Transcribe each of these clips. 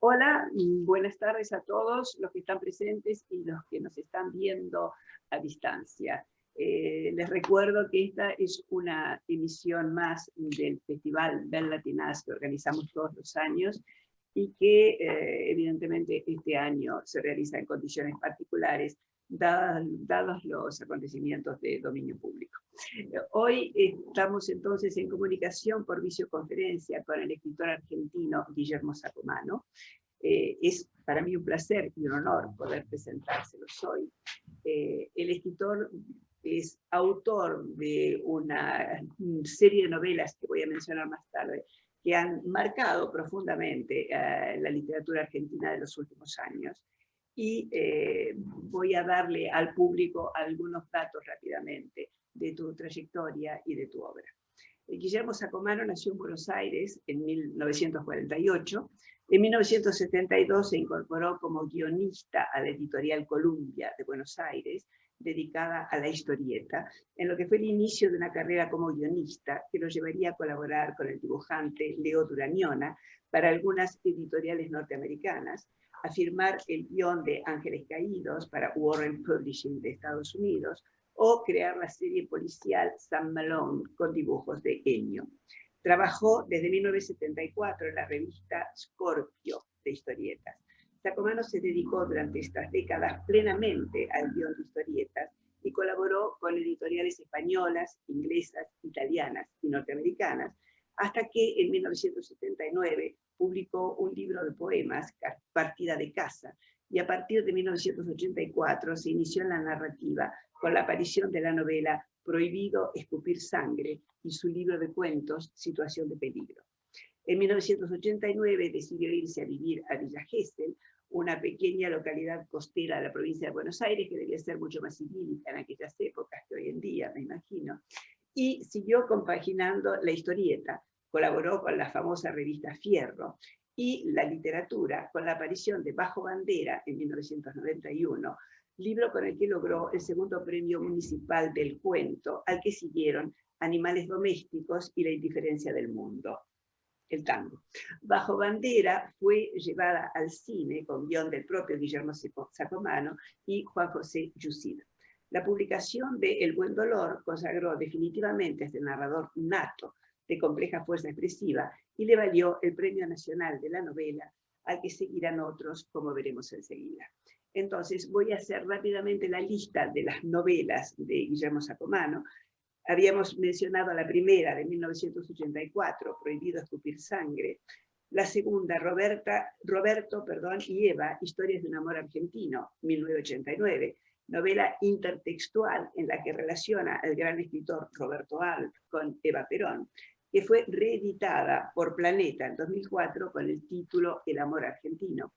Hola, buenas tardes a todos los que están presentes y los que nos están viendo a distancia. Les recuerdo que esta es una emisión más del Festival Bell Latinaz que organizamos todos los años y que evidentemente este año se realiza en condiciones particulares dados los acontecimientos de dominio público. Hoy estamos entonces en comunicación por videoconferencia con el escritor argentino Guillermo Sacomano. Es para mí un placer y un honor poder presentárselos hoy. El escritor es autor de una serie de novelas que voy a mencionar más tarde, que han marcado profundamente la literatura argentina de los últimos años. Y voy a darle al público algunos datos rápidamente de tu trayectoria y de tu obra. Guillermo Sacomano nació en Buenos Aires en 1948. En 1972 se incorporó como guionista a la editorial Columbia de Buenos Aires, dedicada a la historieta, en lo que fue el inicio de una carrera como guionista que lo llevaría a colaborar con el dibujante Leo Duragnona para algunas editoriales norteamericanas, a firmar el guión de Ángeles Caídos para Warren Publishing de Estados Unidos, o crear la serie policial Sam Malone con dibujos de Ennio. Trabajó desde 1974 en la revista Scorpio de historietas. Sacomano se dedicó durante estas décadas plenamente al guión de historietas y colaboró con editoriales españolas, inglesas, italianas y norteamericanas, hasta que en 1979 publicó un libro de poemas, Partida de Casa, y a partir de 1984 se inició en la narrativa con la aparición de la novela Prohibido escupir sangre y su libro de cuentos Situación de peligro. En 1989 decidió irse a vivir a Villa Gesell, una pequeña localidad costera de la provincia de Buenos Aires, que debía ser mucho más idílica en aquellas épocas que hoy en día, me imagino, y siguió compaginando la historieta. Colaboró con la famosa revista Fierro y la literatura con la aparición de Bajo Bandera en 1991, libro con el que logró el segundo premio municipal del cuento, al que siguieron Animales domésticos y La indiferencia del mundo, el tango. Bajo Bandera fue llevada al cine con guión del propio Guillermo Sacomano y Juan José Yusid. La publicación de El buen dolor consagró definitivamente a este narrador nato de compleja fuerza expresiva y le valió el Premio Nacional de la Novela, al que seguirán otros, como veremos enseguida. Entonces voy a hacer rápidamente la lista de las novelas de Guillermo Sacomano. Habíamos mencionado la primera, de 1984, Prohibido escupir sangre. La segunda, Roberto y Eva, Historias de un amor argentino, 1989. Novela intertextual en la que relaciona al gran escritor Roberto Alp con Eva Perón, que fue reeditada por Planeta en 2004 con el título El amor argentino.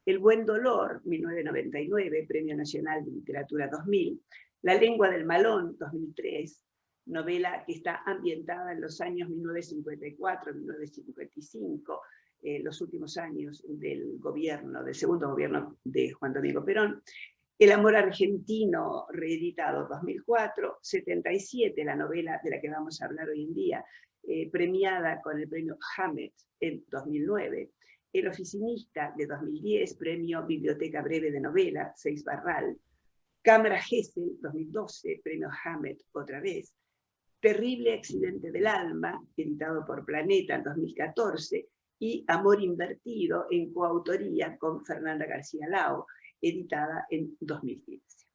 El buen dolor, 1999, Premio Nacional de Literatura 2000. La lengua del malón, 2003, novela que está ambientada en los años 1954-1955, los últimos años del segundo gobierno de Juan Domingo Perón. El amor argentino, reeditado 2004, 77, la novela de la que vamos a hablar hoy en día, premiada con el premio Hammett en 2009. El oficinista, de 2010, premio Biblioteca Breve de Novela, 6 Barral. Cámara Gesell, 2012, premio Hammett otra vez. Terrible accidente del alma, editado por Planeta en 2014, y Amor invertido, en coautoría con Fernanda García Lao, editada en 2015.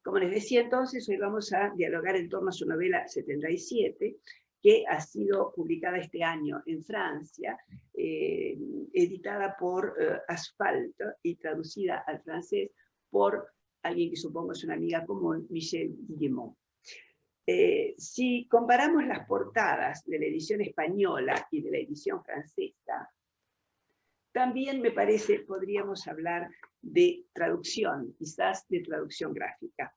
Como les decía entonces, hoy vamos a dialogar en torno a su novela 77, que ha sido publicada este año en Francia, editada por Asphalt y traducida al francés por alguien que supongo es una amiga común, Michel Guillemot. Si comparamos las portadas de la edición española y de la edición francesa, también me parece podríamos hablar de traducción, quizás de traducción gráfica.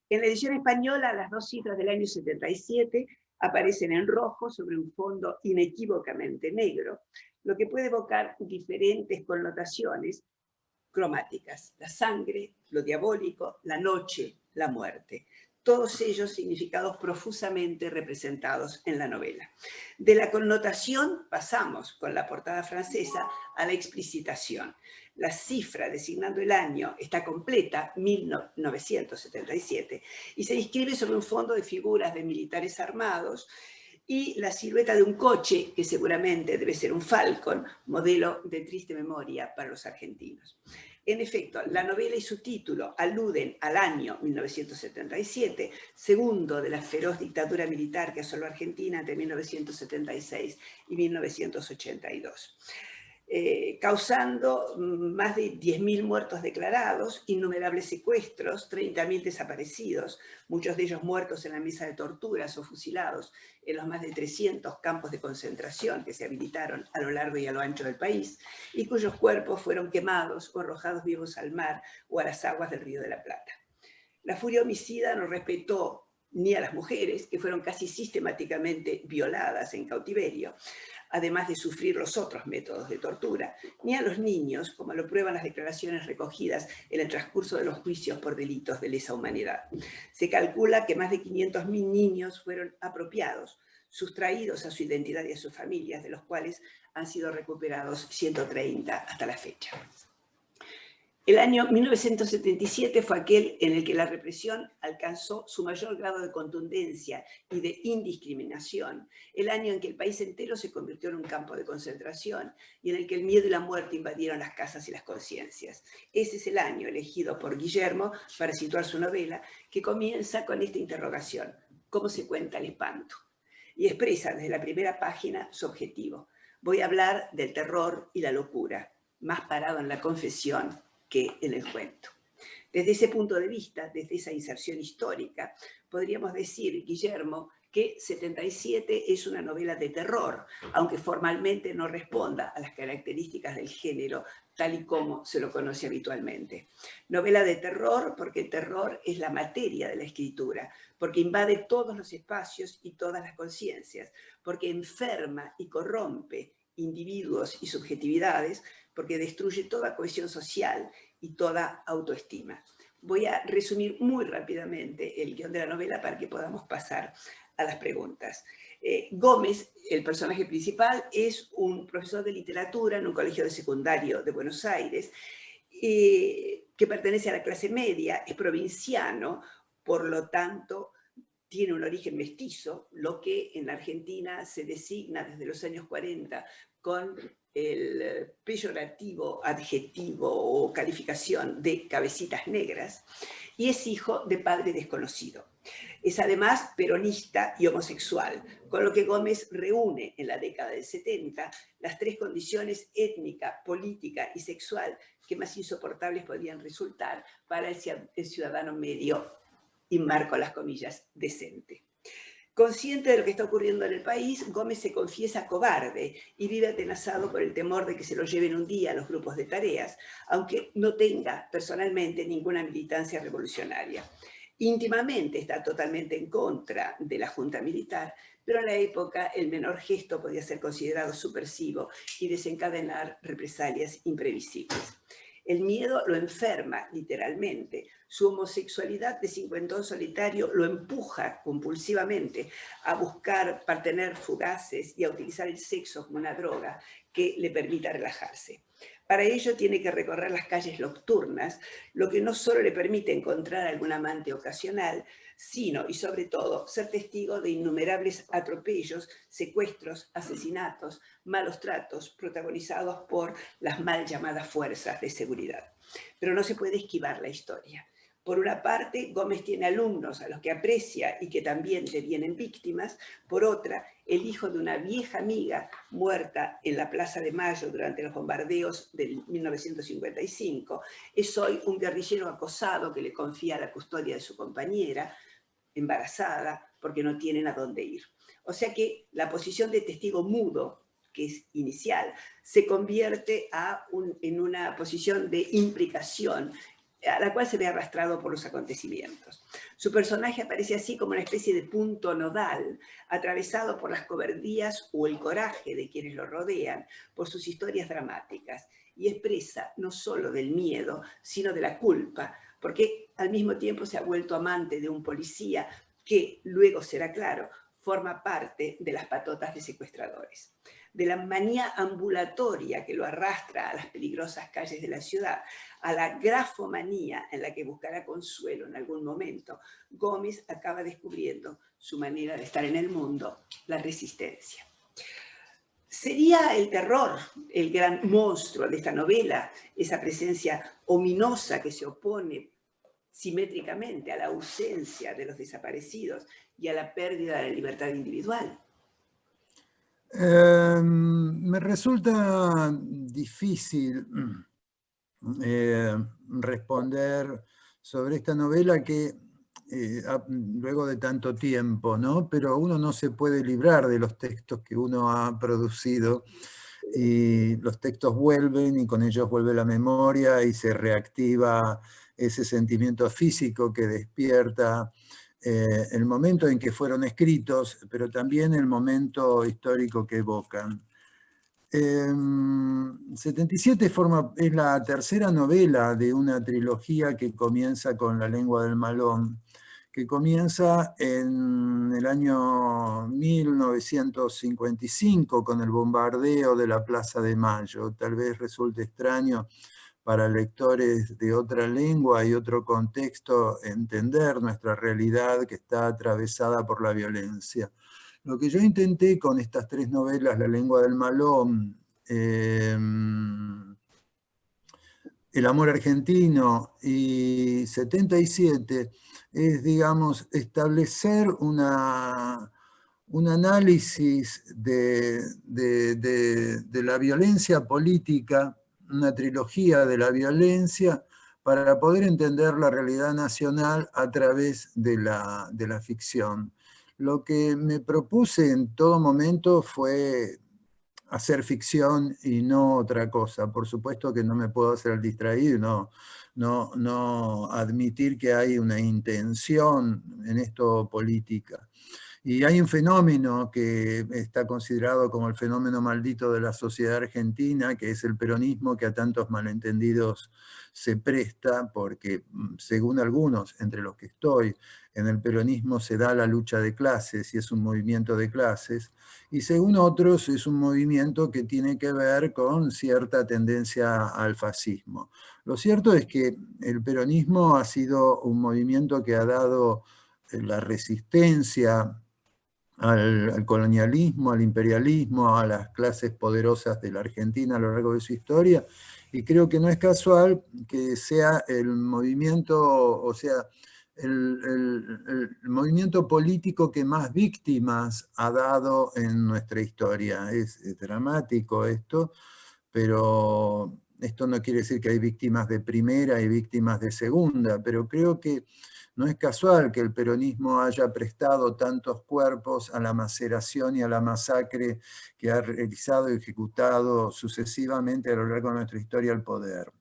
En la edición española, las dos cifras del año 77 aparecen en rojo sobre un fondo inequívocamente negro, lo que puede evocar diferentes connotaciones cromáticas: la sangre, lo diabólico, la noche, la muerte. todos ellos significados profusamente representados en la novela. De la connotación pasamos, con la portada francesa, a la explicitación. La cifra designando el año está completa, 1977, y se inscribe sobre un fondo de figuras de militares armados y la silueta de un coche, que seguramente debe ser un Falcon, modelo de triste memoria para los argentinos. En efecto, la novela y su título aluden al año 1977, segundo de la feroz dictadura militar que asoló Argentina entre 1976 y 1982. Causando más de 10.000 muertos declarados, innumerables secuestros, 30.000 desaparecidos, muchos de ellos muertos en la mesa de torturas o fusilados en los más de 300 campos de concentración que se habilitaron a lo largo y a lo ancho del país, y cuyos cuerpos fueron quemados o arrojados vivos al mar o a las aguas del Río de la Plata. La furia homicida no respetó ni a las mujeres, que fueron casi sistemáticamente violadas en cautiverio, además de sufrir los otros métodos de tortura, ni a los niños, como lo prueban las declaraciones recogidas en el transcurso de los juicios por delitos de lesa humanidad. Se calcula que más de 500.000 niños fueron apropiados, sustraídos a su identidad y a sus familias, de los cuales han sido recuperados 130 hasta la fecha. El año 1977 fue aquel en el que la represión alcanzó su mayor grado de contundencia y de indiscriminación, el año en que el país entero se convirtió en un campo de concentración y en el que el miedo y la muerte invadieron las casas y las conciencias. Ese es el año elegido por Guillermo para situar su novela, que comienza con esta interrogación: ¿cómo se cuenta el espanto? Y expresa desde la primera página su objetivo. Voy a hablar del terror y la locura, más parado en la confesión que en el cuento. Desde ese punto de vista, desde esa inserción histórica, podríamos decir, Guillermo, que 77 es una novela de terror, aunque formalmente no responda a las características del género tal y como se lo conoce habitualmente. Novela de terror porque el terror es la materia de la escritura, porque invade todos los espacios y todas las conciencias, porque enferma y corrompe individuos y subjetividades, porque destruye toda cohesión social y toda autoestima. Voy a resumir muy rápidamente el guión de la novela para que podamos pasar a las preguntas. Gómez, el personaje principal, es un profesor de literatura en un colegio de secundario de Buenos Aires, que pertenece a la clase media, es provinciano, por lo tanto tiene un origen mestizo, lo que en Argentina se designa desde los años 40 con el peyorativo adjetivo o calificación de cabecitas negras, y es hijo de padre desconocido. Es además peronista y homosexual, con lo que Gómez reúne en la década del 70 las tres condiciones étnica, política y sexual que más insoportables podían resultar para el ciudadano medio, y marco las comillas, decente. Consciente de lo que está ocurriendo en el país, Gómez se confiesa cobarde y vive atenazado por el temor de que se lo lleven un día a los grupos de tareas, aunque no tenga personalmente ninguna militancia revolucionaria. Íntimamente está totalmente en contra de la junta militar, pero en la época el menor gesto podía ser considerado subversivo y desencadenar represalias imprevisibles. El miedo lo enferma, literalmente. Su homosexualidad de cincuentón solitario lo empuja compulsivamente a buscar partener fugaces y a utilizar el sexo como una droga que le permita relajarse. Para ello tiene que recorrer las calles nocturnas, lo que no solo le permite encontrar algún amante ocasional, sino, y sobre todo, ser testigo de innumerables atropellos, secuestros, asesinatos, malos tratos protagonizados por las mal llamadas fuerzas de seguridad. Pero no se puede esquivar la historia. Por una parte, Gómez tiene alumnos a los que aprecia y que también devienen víctimas. Por otra, el hijo de una vieja amiga muerta en la Plaza de Mayo durante los bombardeos del 1955 es hoy un guerrillero acosado que le confía la custodia de su compañera, embarazada, porque no tienen a dónde ir. O sea que la posición de testigo mudo, que es inicial, se convierte en una posición de implicación a la cual se ve arrastrado por los acontecimientos. Su personaje aparece así como una especie de punto nodal, atravesado por las cobardías o el coraje de quienes lo rodean, por sus historias dramáticas, y expresa no solo del miedo, sino de la culpa, porque al mismo tiempo se ha vuelto amante de un policía que, luego será claro, forma parte de las patotas de secuestradores, de la manía ambulatoria que lo arrastra a las peligrosas calles de la ciudad, a la grafomanía en la que buscará consuelo en algún momento. Gómez acaba descubriendo su manera de estar en el mundo, la resistencia. ¿Sería el terror el gran monstruo de esta novela, esa presencia ominosa que se opone simétricamente a la ausencia de los desaparecidos y a la pérdida de la libertad individual? Me resulta difícil responder sobre esta novela que luego de tanto tiempo, ¿no? Pero uno no se puede librar de los textos que uno ha producido, y los textos vuelven y con ellos vuelve la memoria y se reactiva ese sentimiento físico que despierta el momento en que fueron escritos, pero también el momento histórico que evocan. 77 es la tercera novela de una trilogía que comienza con La lengua del malón, que comienza en el año 1955 con el bombardeo de la Plaza de Mayo. Tal vez resulte extraño para lectores de otra lengua y otro contexto entender nuestra realidad que está atravesada por la violencia. Lo que yo intenté con estas tres novelas, La lengua del malón, El amor argentino y 77, es, digamos, establecer un análisis de la violencia política, una trilogía de la violencia, para poder entender la realidad nacional a través de la ficción. Lo que me propuse en todo momento fue hacer ficción y no otra cosa. Por supuesto que no me puedo hacer el distraído, no admitir que hay una intención en esto política. Y hay un fenómeno que está considerado como el fenómeno maldito de la sociedad argentina, que es el peronismo, que a tantos malentendidos se presta, porque según algunos, entre los que estoy, en el peronismo se da la lucha de clases y es un movimiento de clases, y según otros es un movimiento que tiene que ver con cierta tendencia al fascismo. Lo cierto es que el peronismo ha sido un movimiento que ha dado la resistencia al colonialismo, al imperialismo, a las clases poderosas de la Argentina a lo largo de su historia, y creo que no es casual que sea el movimiento, o sea, el movimiento político que más víctimas ha dado en nuestra historia. Es dramático esto, pero esto no quiere decir que hay víctimas de primera y víctimas de segunda, pero creo que no es casual que el peronismo haya prestado tantos cuerpos a la maceración y a la masacre que ha realizado y ejecutado sucesivamente a lo largo de nuestra historia el poder.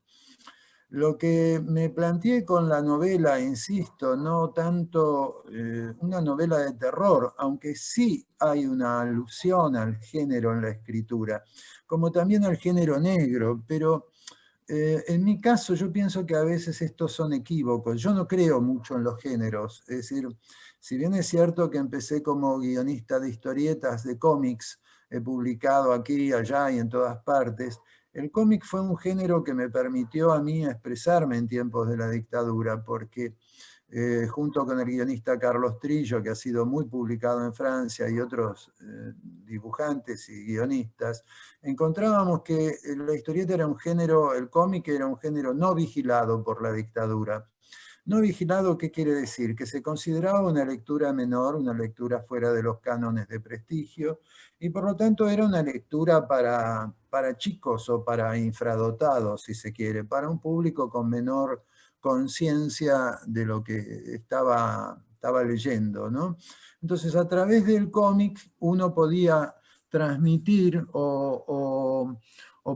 Lo que me planteé con la novela, insisto, no tanto una novela de terror, aunque sí hay una alusión al género en la escritura, como también al género negro, pero en mi caso yo pienso que a veces estos son equívocos. Yo no creo mucho en los géneros, es decir, si bien es cierto que empecé como guionista de historietas, de cómics, he publicado aquí, allá y en todas partes, el cómic fue un género que me permitió a mí expresarme en tiempos de la dictadura, porque junto con el guionista Carlos Trillo, que ha sido muy publicado en Francia, y otros dibujantes y guionistas, encontrábamos que la historieta era un género, el cómic era un género no vigilado por la dictadura. No vigilado, ¿qué quiere decir? Que se consideraba una lectura menor, una lectura fuera de los cánones de prestigio, y por lo tanto era una lectura para chicos o para infradotados, si se quiere, para un público con menor conciencia de lo que estaba leyendo, ¿no? Entonces, a través del cómic uno podía transmitir o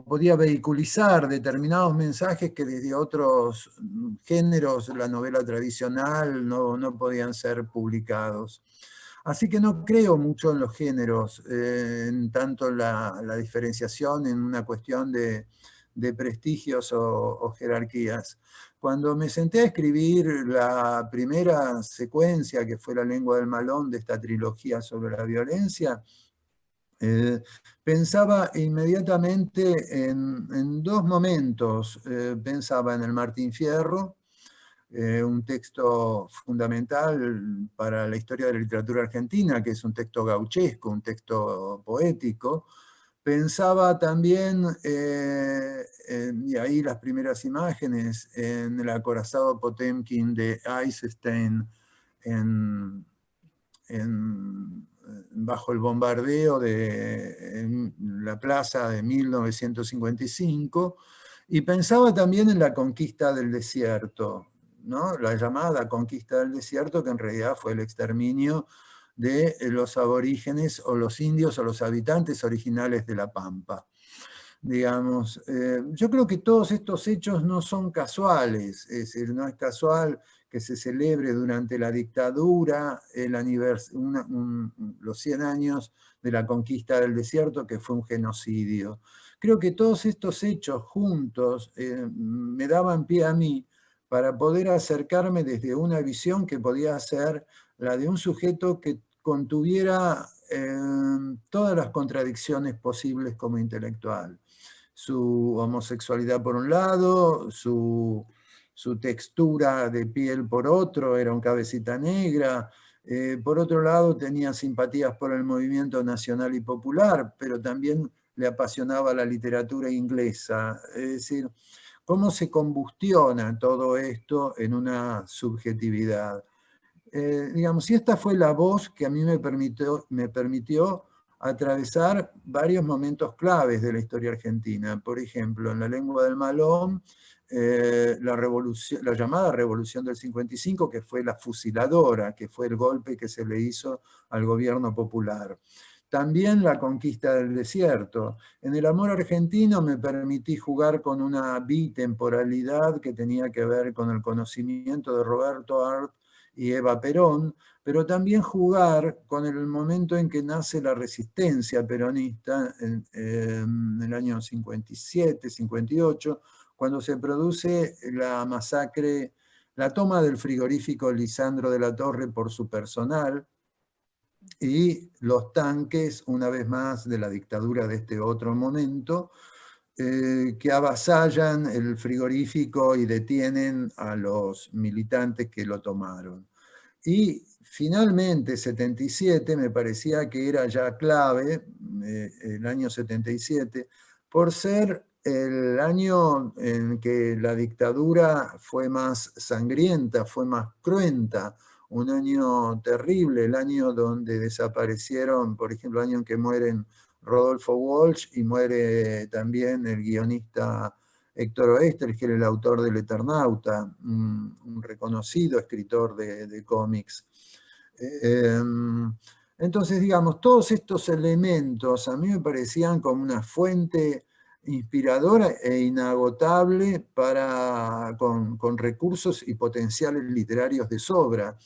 podía vehiculizar determinados mensajes que desde otros géneros, la novela tradicional, no podían ser publicados. Así que no creo mucho en los géneros, en tanto la diferenciación en una cuestión de de prestigios o jerarquías. Cuando me senté a escribir la primera secuencia, que fue La lengua del malón, de esta trilogía sobre la violencia, pensaba inmediatamente en dos momentos. Pensaba en el Martín Fierro, un texto fundamental para la historia de la literatura argentina, que es un texto gauchesco, un texto poético. Pensaba también, y ahí las primeras imágenes, en el acorazado Potemkin de Eisenstein bajo el bombardeo de la plaza de 1955, y pensaba también en la conquista del desierto, ¿no? La llamada conquista del desierto, que en realidad fue el exterminio de los aborígenes o los indios o los habitantes originales de la Pampa. Digamos, yo creo que todos estos hechos no son casuales, es decir, no es casual que se celebre durante la dictadura los 100 años de la conquista del desierto, que fue un genocidio. Creo que todos estos hechos juntos me daban pie a mí para poder acercarme desde una visión que podía ser la de un sujeto que contuviera todas las contradicciones posibles como intelectual. Su homosexualidad por un lado, su textura de piel por otro, era un cabecita negra. Por otro lado tenía simpatías por el movimiento nacional y popular, pero también le apasionaba la literatura inglesa. Es decir, cómo se combustiona todo esto en una subjetividad. Digamos, y esta fue la voz que a mí me permitió atravesar varios momentos claves de la historia argentina. Por ejemplo, en La lengua del malón, la llamada Revolución del 55, que fue la fusiladora, que fue el golpe que se le hizo al gobierno popular. También la conquista del desierto. En El amor argentino me permití jugar con una bitemporalidad que tenía que ver con el conocimiento de Roberto Arlt y Eva Perón, pero también jugar con el momento en que nace la resistencia peronista en el año 57, 58, cuando se produce la masacre, la toma del frigorífico Lisandro de la Torre por su personal, y los tanques, una vez más, de la dictadura de este otro momento, que avasallan el frigorífico y detienen a los militantes que lo tomaron. Y finalmente, 77, me parecía que era ya clave, el año 77, por ser el año en que la dictadura fue más sangrienta, fue más cruenta, un año terrible, el año donde desaparecieron, por ejemplo, el año en que mueren Rodolfo Walsh y muere también el guionista Héctor Oester, que era el autor del Eternauta, un reconocido escritor de cómics. Entonces, digamos, todos estos elementos a mí me parecían como una fuente inspiradora e inagotable con recursos y potenciales literarios de sobra.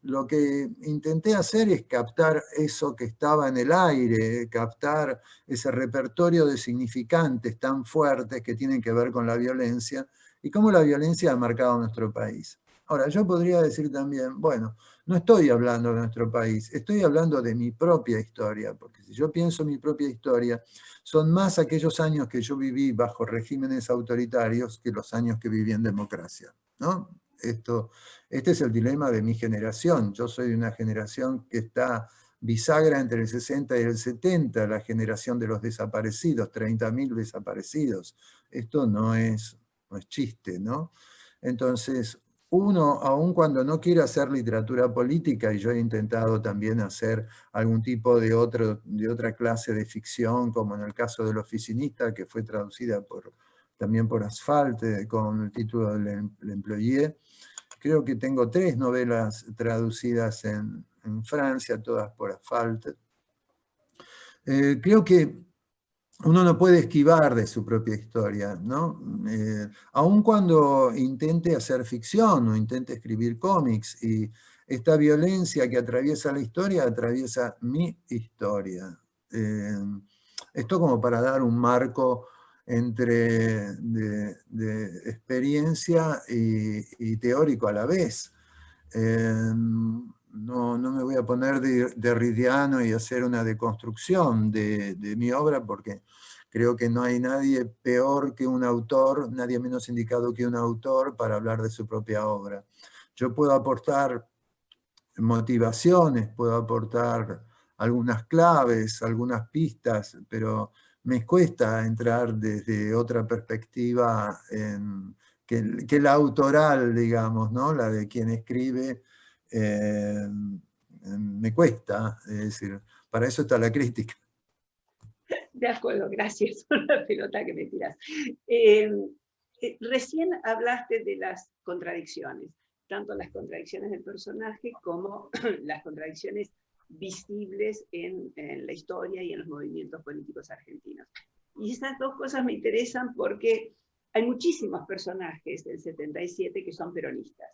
Lo que intenté hacer es captar eso que estaba en el aire, captar ese repertorio de significantes tan fuertes que tienen que ver con la violencia y cómo la violencia ha marcado nuestro país. Ahora, yo podría decir también, bueno, no estoy hablando de nuestro país, estoy hablando de mi propia historia, porque si yo pienso mi propia historia, son más aquellos años que yo viví bajo regímenes autoritarios que los años que viví en democracia, ¿no? Este es el dilema de mi generación. Yo soy de una generación que está bisagra entre el 60 y el 70, la generación de los desaparecidos, 30.000 desaparecidos. Esto no es chiste, ¿no? Entonces, uno, aun cuando no quiere hacer literatura política, y yo he intentado también hacer algún tipo de otra clase de ficción, como en el caso del Oficinista, que fue traducida también por Asphalt, con el título de L'Employé. Creo que tengo 3 novelas traducidas en Francia, todas por Asphalt. Creo que uno no puede esquivar de su propia historia, ¿no? Aun cuando intente hacer ficción o intente escribir cómics, y esta violencia que atraviesa la historia atraviesa mi historia. Esto como para dar un marco entre de experiencia y teórico a la vez. No me voy a poner derridiano y hacer una deconstrucción de mi obra, porque creo que no hay nadie peor que un autor, nadie menos indicado que un autor para hablar de su propia obra. Yo puedo aportar motivaciones, puedo aportar algunas claves, algunas pistas, pero me cuesta entrar desde otra perspectiva que la autoral, digamos, ¿no? La de quien escribe, me cuesta, es decir, para eso está la crítica. De acuerdo, gracias por la pelota que me tiras. Recién hablaste de las contradicciones, tanto las contradicciones del personaje como las contradicciones visibles en la historia y en los movimientos políticos argentinos. Y estas dos cosas me interesan porque hay muchísimos personajes del 77 que son peronistas,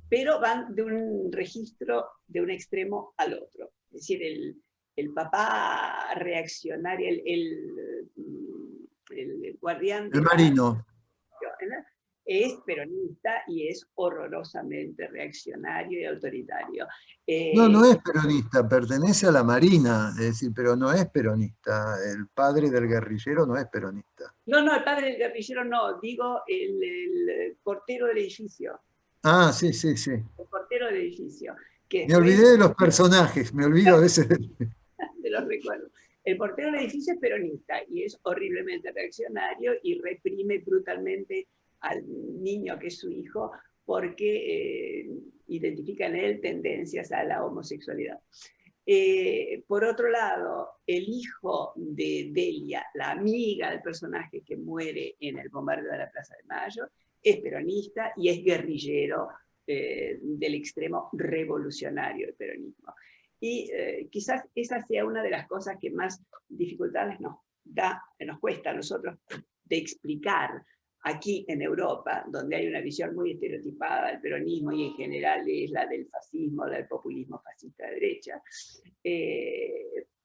pero van de un registro de un extremo al otro. Es decir, el papá reaccionario, el guardián de El marino. es peronista y es horrorosamente reaccionario y autoritario. No es peronista, pertenece a la Marina, es decir, pero no es peronista. El padre del guerrillero no es peronista. No, el padre del guerrillero no, digo el portero del edificio. Ah, sí. El portero del edificio. Que Me olvidé de los personajes, me olvido a veces de los recuerdos. El portero del edificio es peronista y es horriblemente reaccionario y reprime brutalmente al niño que es su hijo porque identifica en él tendencias a la homosexualidad. Por otro lado, el hijo de Delia, la amiga del personaje que muere en el bombardeo de la Plaza de Mayo, es peronista y es guerrillero del extremo revolucionario del peronismo. Y quizás esa sea una de las cosas que más dificultades nos cuesta a nosotros de explicar aquí en Europa, donde hay una visión muy estereotipada del peronismo y en general es la del fascismo, del populismo fascista de derecha,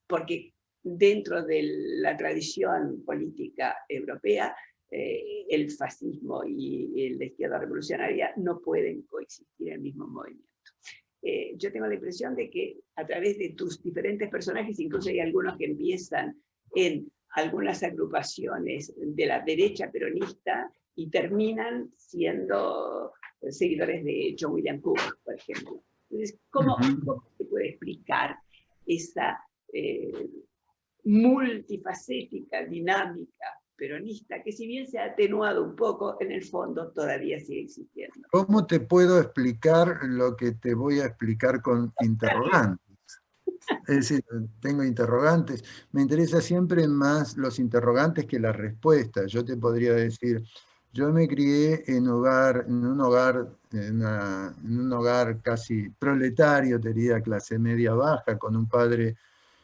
porque dentro de la tradición política europea, el fascismo y la izquierda revolucionaria no pueden coexistir en el mismo movimiento. Yo tengo la impresión de que a través de tus diferentes personajes, incluso hay algunos que empiezan en algunas agrupaciones de la derecha peronista y terminan siendo seguidores de John William Cook, por ejemplo. Entonces, ¿cómo se puede explicar esa multifacética dinámica peronista que, si bien se ha atenuado un poco, en el fondo todavía sigue existiendo? ¿Cómo te puedo explicar lo que te voy a explicar con interrogantes? Es decir, tengo interrogantes. Me interesa siempre más los interrogantes que las respuestas. Yo te podría decir, yo me crié en un hogar casi proletario, diría clase media baja, con un padre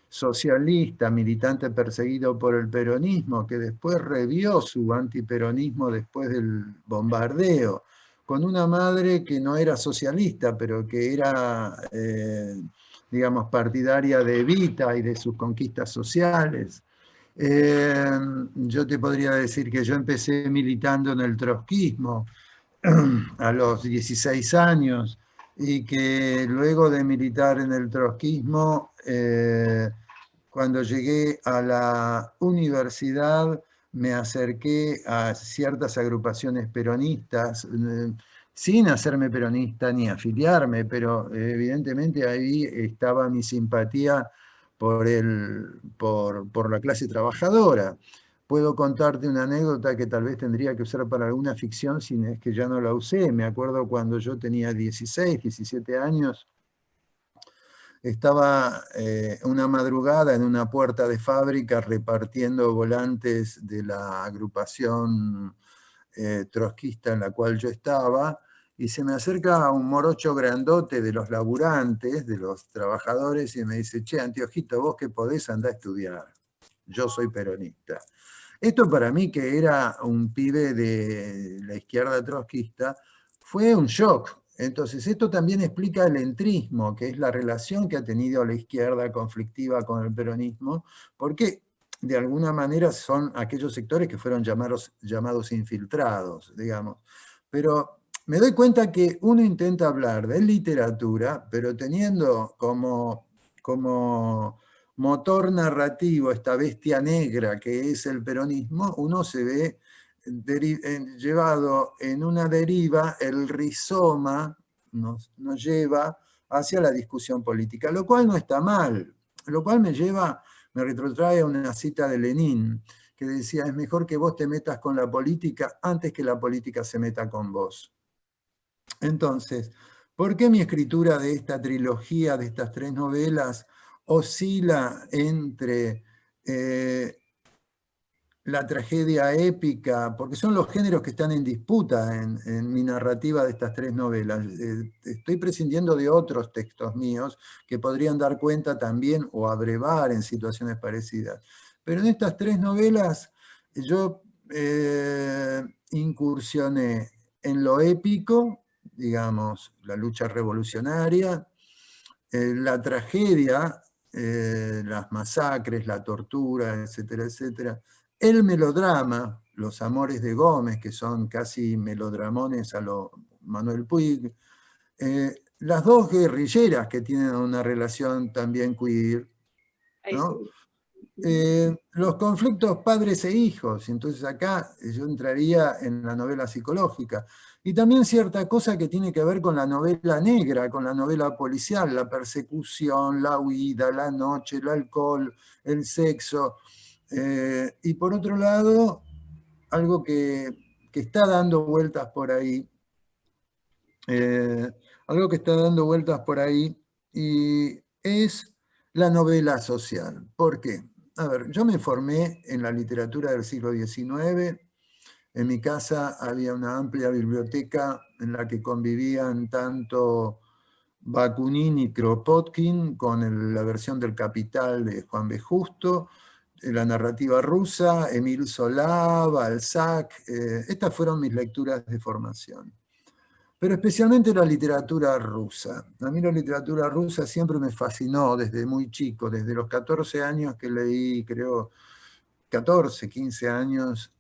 socialista, militante perseguido por el peronismo, que después revió su antiperonismo después del bombardeo, con una madre que no era socialista, pero que era, digamos, partidaria de Evita y de sus conquistas sociales. Yo te podría decir que yo empecé militando en el trotskismo a los 16 años, y que luego de militar en el trotskismo, cuando llegué a la universidad, me acerqué a ciertas agrupaciones peronistas, sin hacerme peronista ni afiliarme, pero evidentemente ahí estaba mi simpatía por la clase trabajadora. Puedo contarte una anécdota que tal vez tendría que usar para alguna ficción, si es que ya no la usé. Me acuerdo cuando yo tenía 16, 17 años, estaba una madrugada en una puerta de fábrica repartiendo volantes de la agrupación trotskista en la cual yo estaba, y se me acerca un morocho grandote de los laburantes, de los trabajadores, y me dice: che, anteojito, vos que podés, andá a estudiar. Yo soy peronista. Esto para mí, que era un pibe de la izquierda trotskista, fue un shock. Entonces, esto también explica el entrismo, que es la relación que ha tenido la izquierda conflictiva con el peronismo, porque de alguna manera son aquellos sectores que fueron llamados infiltrados, digamos. Pero me doy cuenta que uno intenta hablar de literatura, pero teniendo como motor narrativo esta bestia negra que es el peronismo, uno se ve llevado en una deriva, el rizoma nos lleva hacia la discusión política, lo cual no está mal, lo cual me retrotrae a una cita de Lenin, que decía, es mejor que vos te metas con la política antes que la política se meta con vos. Entonces, ¿por qué mi escritura de esta trilogía, de estas 3 novelas, oscila entre la tragedia épica, porque son los géneros que están en disputa en mi narrativa de estas 3 novelas? Estoy prescindiendo de otros textos míos que podrían dar cuenta también o abrevar en situaciones parecidas. Pero en estas 3 novelas yo incursioné en lo épico, digamos, la lucha revolucionaria, la tragedia, las masacres, la tortura, etcétera, etcétera, el melodrama, los amores de Gómez, que son casi melodramones a lo Manuel Puig, las 2 guerrilleras que tienen una relación también queer, ¿no? Los conflictos padres e hijos, entonces acá yo entraría en la novela psicológica. Y también cierta cosa que tiene que ver con la novela negra, con la novela policial, la persecución, la huida, la noche, el alcohol, el sexo. Y por otro lado, algo que está dando vueltas por ahí, y es la novela social. ¿Por qué? A ver, yo me formé en la literatura del siglo XIX. En mi casa había una amplia biblioteca en la que convivían tanto Bakunin y Kropotkin con la versión del Capital de Juan B. Justo, la narrativa rusa, Émile Zola, Balzac. Estas fueron mis lecturas de formación. Pero especialmente la literatura rusa. A mí la literatura rusa siempre me fascinó desde muy chico, desde los 14 años que leí, creo, 14, 15 años,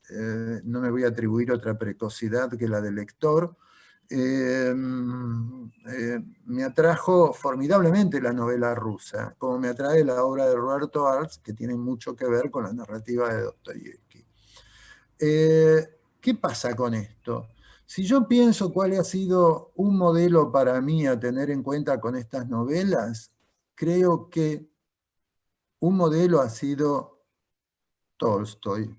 no me voy a atribuir otra precocidad que la del lector. Me atrajo formidablemente la novela rusa, como me atrae la obra de Roberto Arlt, que tiene mucho que ver con la narrativa de Dostoyevsky. ¿Qué pasa con esto? Si yo pienso cuál ha sido un modelo para mí a tener en cuenta con estas novelas, creo que un modelo ha sido Tolstoy.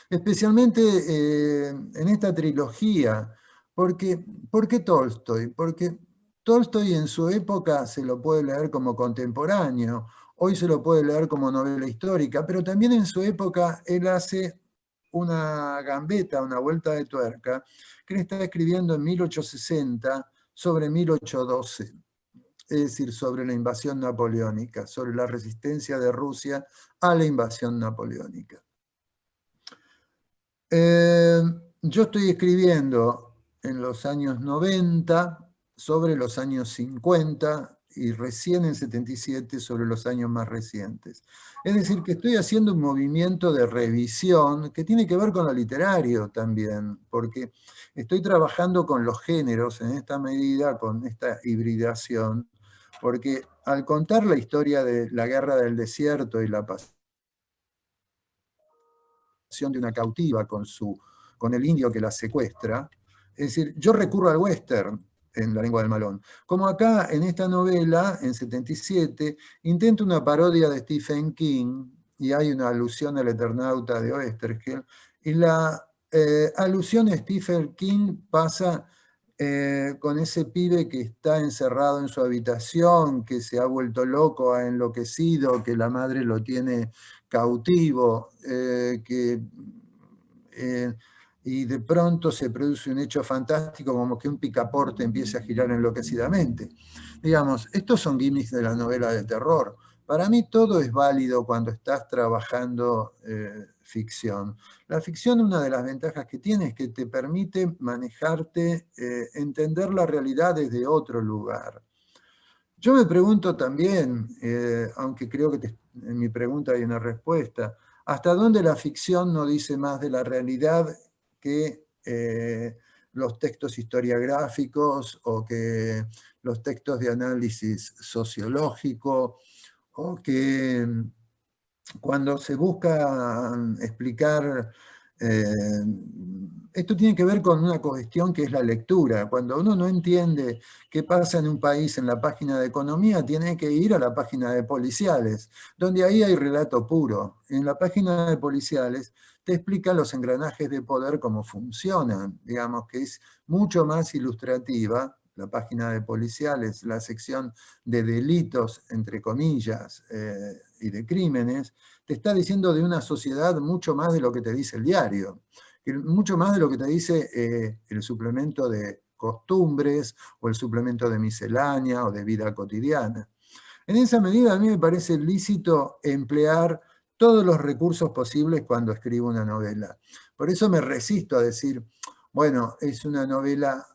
Especialmente en esta trilogía. ¿Por qué Tolstoy? Porque Tolstoy en su época se lo puede leer como contemporáneo, hoy se lo puede leer como novela histórica, pero también en su época él hace una gambeta, una vuelta de tuerca, que él está escribiendo en 1860 sobre 1812, es decir, sobre la invasión napoleónica, sobre la resistencia de Rusia a la invasión napoleónica. Yo estoy escribiendo en los años 90 sobre los años 50 y recién en 77 sobre los años más recientes. Es decir, que estoy haciendo un movimiento de revisión que tiene que ver con lo literario también, porque estoy trabajando con los géneros en esta medida, con esta hibridación, porque al contar la historia de la guerra del desierto y la pasión de una cautiva con el indio que la secuestra, es decir, yo recurro al western en La lengua del malón. Como acá, en esta novela, en 77, intento una parodia de Stephen King, y hay una alusión al Eternauta de Oesterheld, y la alusión a Stephen King pasa con ese pibe que está encerrado en su habitación, que se ha vuelto loco, ha enloquecido, que la madre lo tiene cautivo, y de pronto se produce un hecho fantástico como que un picaporte empiece a girar enloquecidamente. Digamos, estos son gimmicks de la novela de terror. Para mí todo es válido cuando estás trabajando ficción. La ficción, una de las ventajas que tiene es que te permite manejarte, entender la realidad desde otro lugar. Yo me pregunto también, aunque creo que en mi pregunta hay una respuesta, hasta dónde la ficción no dice más de la realidad que los textos historiográficos o que los textos de análisis sociológico, o que cuando se busca explicar, esto tiene que ver con una cuestión que es la lectura. Cuando uno no entiende qué pasa en un país en la página de economía, tiene que ir a la página de policiales, donde ahí hay relato puro. En la página de policiales te explica los engranajes de poder, cómo funcionan, digamos que es mucho más ilustrativa. La página de policiales, la sección de delitos, entre comillas, y de crímenes, te está diciendo de una sociedad mucho más de lo que te dice el diario, mucho más de lo que te dice el suplemento de costumbres o el suplemento de miscelánea o de vida cotidiana. En esa medida a mí me parece lícito emplear todos los recursos posibles cuando escribo una novela. Por eso me resisto a decir, bueno, es una novela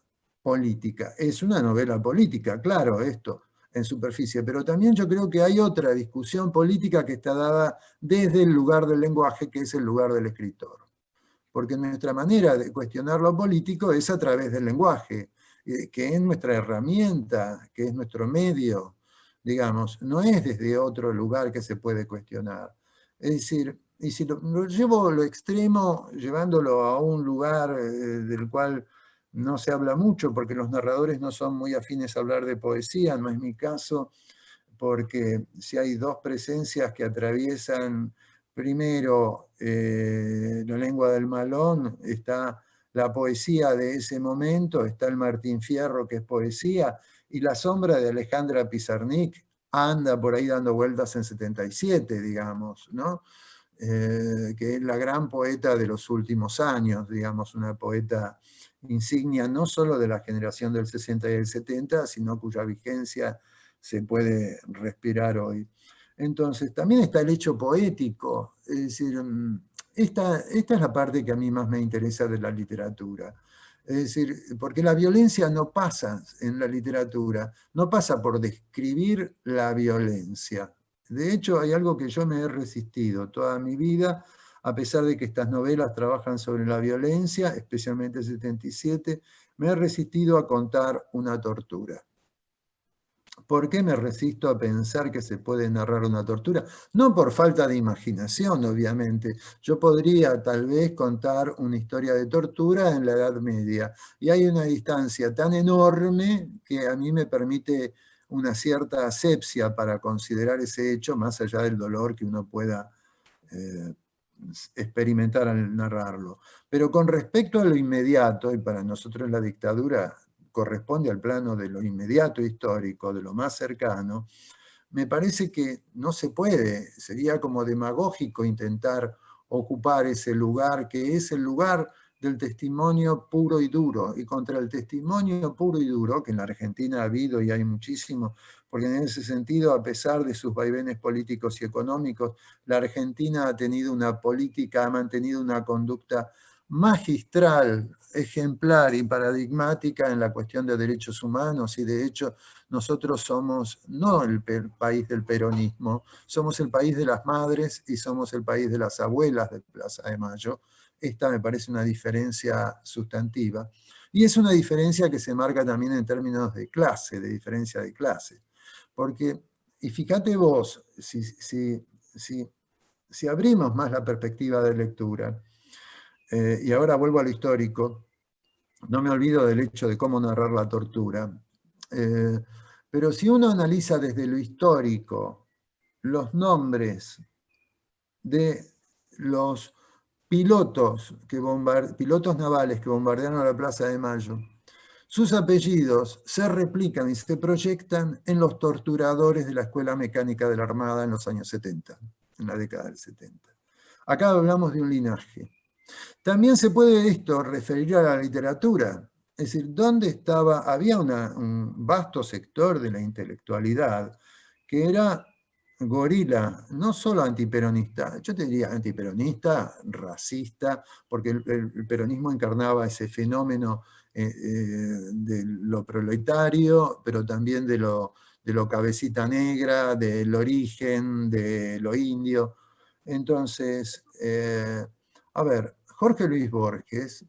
política. Es una novela política, claro, esto, en superficie, pero también yo creo que hay otra discusión política que está dada desde el lugar del lenguaje, que es el lugar del escritor. Porque nuestra manera de cuestionar lo político es a través del lenguaje, que es nuestra herramienta, que es nuestro medio, digamos, no es desde otro lugar que se puede cuestionar. Es decir, y si lo llevo lo extremo, llevándolo a un lugar del cual no se habla mucho, porque los narradores no son muy afines a hablar de poesía, no es mi caso, porque si hay dos presencias que atraviesan primero la lengua del Malón, está la poesía de ese momento, está el Martín Fierro, que es poesía, y la sombra de Alejandra Pizarnik anda por ahí dando vueltas en 77, digamos, ¿no? Que es la gran poeta de los últimos años, digamos, una poeta insignia no solo de la generación del 60 y el 70, sino cuya vigencia se puede respirar hoy. Entonces, también está el hecho poético, es decir, esta es la parte que a mí más me interesa de la literatura. Es decir, porque la violencia no pasa en la literatura, no pasa por describir la violencia. De hecho, hay algo que yo me he resistido toda mi vida, a pesar de que estas novelas trabajan sobre la violencia, especialmente 77, me he resistido a contar una tortura. ¿Por qué me resisto a pensar que se puede narrar una tortura? No por falta de imaginación, obviamente. Yo podría tal vez contar una historia de tortura en la Edad Media. Y hay una distancia tan enorme que a mí me permite una cierta asepsia para considerar ese hecho, más allá del dolor que uno pueda experimentar al narrarlo. Pero con respecto a lo inmediato, y para nosotros la dictadura corresponde al plano de lo inmediato histórico, de lo más cercano, me parece que no se puede, sería como demagógico intentar ocupar ese lugar, que es el lugar del testimonio puro y duro, y contra el testimonio puro y duro, que en la Argentina ha habido y hay muchísimo, porque en ese sentido, a pesar de sus vaivenes políticos y económicos, la Argentina ha tenido una política, ha mantenido una conducta magistral, ejemplar y paradigmática en la cuestión de derechos humanos, y de hecho nosotros somos no el país del peronismo, somos el país de las madres y somos el país de las abuelas de Plaza de Mayo. Esta me parece una diferencia sustantiva. Y es una diferencia que se marca también en términos de clase, de diferencia de clase. Porque, y fíjate vos, si abrimos más la perspectiva de lectura, y ahora vuelvo a lo histórico, no me olvido del hecho de cómo narrar la tortura, pero si uno analiza desde lo histórico los nombres de los pilotos navales que bombardearon la Plaza de Mayo, sus apellidos se replican y se proyectan en los torturadores de la Escuela Mecánica de la Armada en los años 70, en la década del 70. Acá hablamos de un linaje. También se puede esto referir a la literatura. Es decir, ¿dónde estaba? Había un vasto sector de la intelectualidad que era gorila, no solo antiperonista, yo te diría antiperonista, racista, porque el peronismo encarnaba ese fenómeno de lo proletario, pero también de lo cabecita negra, del origen, de lo indio. Entonces, a ver, Jorge Luis Borges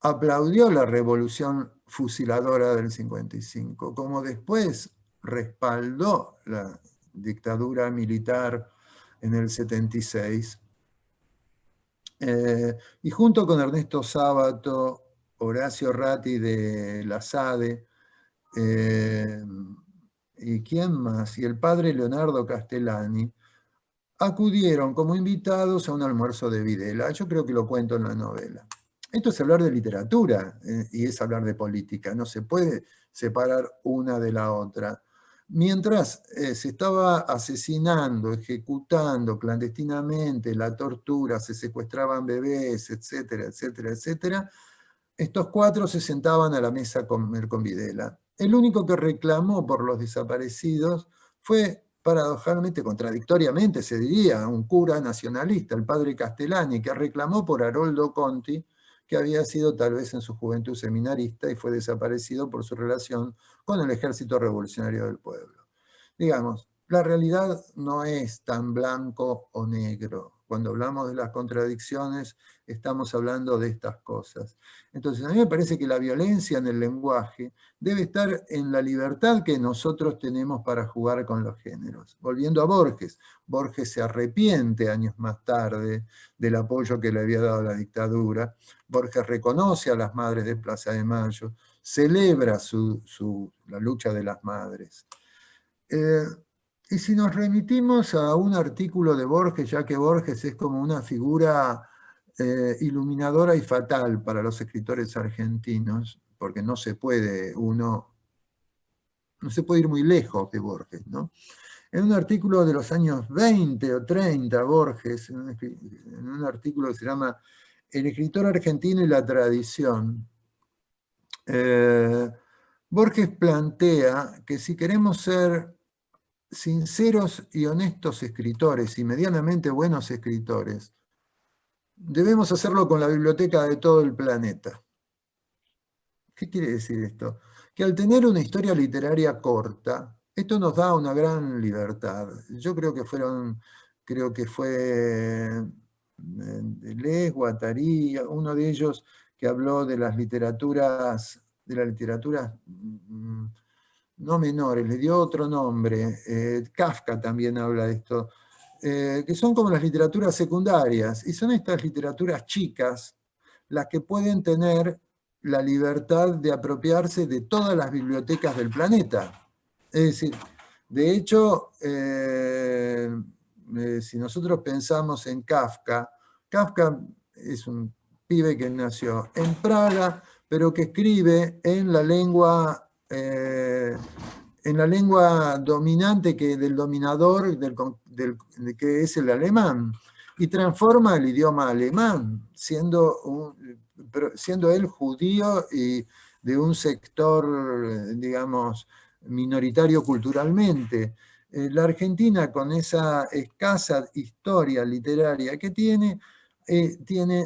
aplaudió la revolución fusiladora del 55, como después respaldó la dictadura militar en el 76, y junto con Ernesto Sábato, Horacio Ratti de la SADE, y quién más, y el padre Leonardo Castellani, acudieron como invitados a un almuerzo de Videla. Yo creo que lo cuento en la novela. Esto es hablar de literatura y es hablar de política. No se puede separar una de la otra. Mientras se estaba asesinando, ejecutando clandestinamente, la tortura, se secuestraban bebés, etcétera, etcétera, etcétera, estos cuatro se sentaban a la mesa a comer con Videla. El único que reclamó por los desaparecidos fue, paradojalmente, contradictoriamente se diría, un cura nacionalista, el padre Castellani, que reclamó por Haroldo Conti, que había sido tal vez en su juventud seminarista y fue desaparecido por su relación con el Ejército Revolucionario del Pueblo. Digamos, la realidad no es tan blanco o negro. Cuando hablamos de las contradicciones, estamos hablando de estas cosas. Entonces, a mí me parece que la violencia en el lenguaje debe estar en la libertad que nosotros tenemos para jugar con los géneros. Volviendo a Borges, Borges se arrepiente años más tarde del apoyo que le había dado la dictadura. Borges reconoce a las madres de Plaza de Mayo, celebra la lucha de las madres. Y si nos remitimos a un artículo de Borges, ya que Borges es como una figura iluminadora y fatal para los escritores argentinos, porque no se puede ir muy lejos de Borges, ¿no? En un artículo de los años 20 o 30, Borges, en un artículo que se llama El escritor argentino y la tradición, Borges plantea que si queremos ser sinceros y honestos escritores y medianamente buenos escritores, debemos hacerlo con la biblioteca de todo el planeta. ¿Qué quiere decir esto? Que al tener una historia literaria corta, esto nos da una gran libertad. Yo creo que fue Deleuze, Guattari, uno de ellos que habló de las literaturas, no menores, le dio otro nombre, Kafka también habla de esto, que son como las literaturas secundarias, y son estas literaturas chicas las que pueden tener la libertad de apropiarse de todas las bibliotecas del planeta. Es decir, de hecho, si nosotros pensamos en Kafka, Kafka es un pibe que nació en Praga, pero que escribe en la lengua dominante del dominador, que es el alemán, y transforma el idioma alemán, siendo él judío y de un sector, digamos, minoritario culturalmente. La Argentina, con esa escasa historia literaria que tiene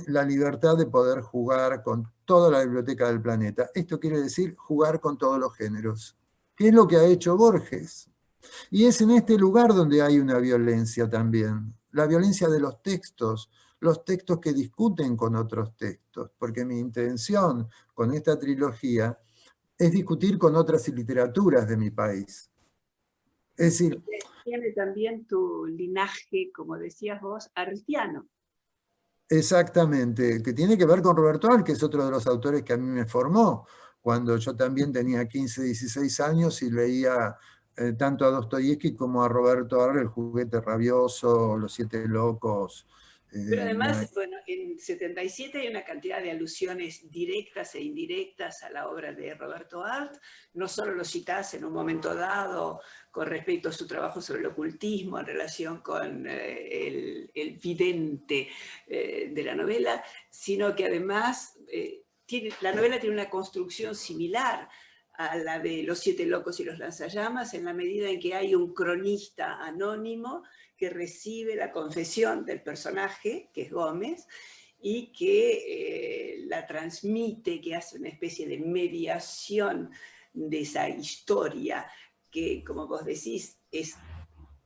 la libertad de poder jugar con toda la biblioteca del planeta. Esto quiere decir jugar con todos los géneros, que es lo que ha hecho Borges. Y es en este lugar donde hay una violencia también, la violencia de los textos que discuten con otros textos, porque mi intención con esta trilogía es discutir con otras literaturas de mi país. Es decir, tiene también tu linaje, como decías vos, artiano. Exactamente, que tiene que ver con Roberto Al, que es otro de los autores que a mí me formó, cuando yo también tenía 15, 16 años y leía tanto a Dostoyevsky como a Roberto Al, El juguete rabioso, Los siete locos. Pero además, bueno, en 77 hay una cantidad de alusiones directas e indirectas a la obra de Roberto Arlt. No solo lo citás en un momento dado con respecto a su trabajo sobre el ocultismo en relación con el vidente de la novela, sino que además la novela tiene una construcción similar a la de Los siete locos y los lanzallamas, en la medida en que hay un cronista anónimo que recibe la confesión del personaje, que es Gómez, y que la transmite, que hace una especie de mediación de esa historia, que, como vos decís, es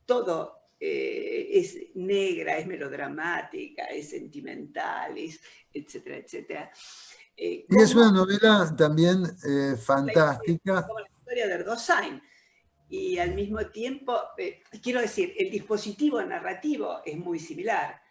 todo es negra, es melodramática, es sentimental, etcétera, etcétera. Y es una novela también fantástica. Como la historia de Erdogan. Y al mismo tiempo, quiero decir, el dispositivo narrativo es muy similar.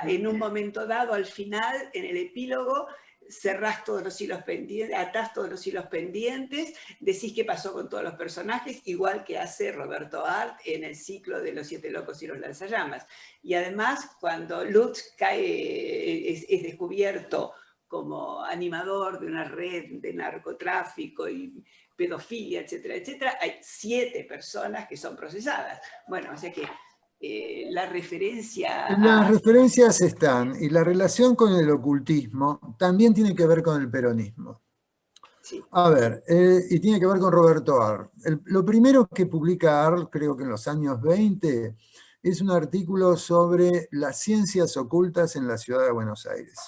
En un momento dado, al final, en el epílogo, cerrás todos los hilos pendientes, atás todos los hilos pendientes, decís qué pasó con todos los personajes, igual que hace Roberto Arlt en el ciclo de Los Siete Locos y los Lanzallamas. Y además, cuando Lutz es descubierto como animador de una red de narcotráfico y pedofilia, etcétera, etcétera, hay 7 personas que son procesadas. Bueno, o sea que la referencia Las referencias están, y la relación con el ocultismo también tiene que ver con el peronismo. Sí. A ver, y tiene que ver con Roberto Arlt. Lo primero que publica Arlt, creo que en los años 20, es un artículo sobre las ciencias ocultas en la ciudad de Buenos Aires,